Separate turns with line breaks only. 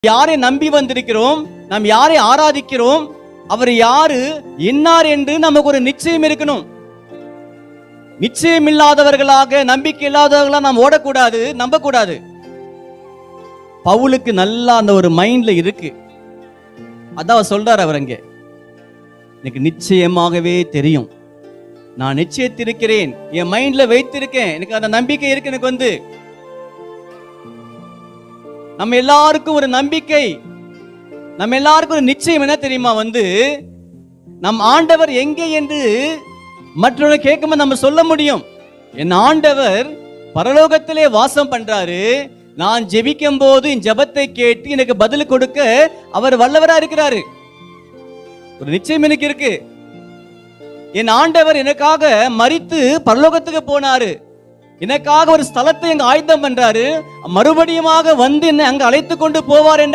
யாரை நம்பி வந்திருக்கிறோம், நாம் யாரை ஆராதிக்கிறோம், அவர் யாரு என்னார் என்று நமக்கு ஒரு நிச்சயம் இருக்கணும். நிச்சயம் இல்லாதவர்களாக, நம்பிக்கை இல்லாதவர்களாக நாம் ஓடக்கூடாது, நம்பக்கூடாது. பவுலுக்கு நல்லா அந்த ஒரு மைண்ட்ல இருக்கு. அதான் சொல்றார் அவர் அங்கே, எனக்கு நிச்சயமாகவே தெரியும், நான் நிச்சயத்திருக்கிறேன், என் மைண்ட்ல வைத்திருக்கேன், எனக்கு அந்த நம்பிக்கை இருக்கு. எனக்கு நம்ம எல்லாருக்கும் ஒரு நம்பிக்கை, நம்ம எல்லாருக்கும் ஒரு நிச்சயம் என்ன தெரியுமா? நம் ஆண்டவர் எங்கே என்று மற்றவர்கள் கேட்கும்போது நம்ம சொல்ல முடியும், என் ஆண்டவர் பரலோகத்திலே வாசம் பண்றாரு, நான் ஜெபிக்கும் போது என் ஜெபத்தை கேட்டு எனக்கு பதில் கொடுக்க அவர் வல்லவரா இருக்கிறாரு. ஒரு நிச்சயம் எனக்கு இருக்கு. என் ஆண்டவர் எனக்காக மரித்து பரலோகத்துக்கு போனாரு, எனக்காக ஒரு ஸ்தலத்தை அங்க ஆயத்தம் பண்றாரு, மறுபடியும் என்னை அங்க அழைத்து கொண்டு போவார் என்ற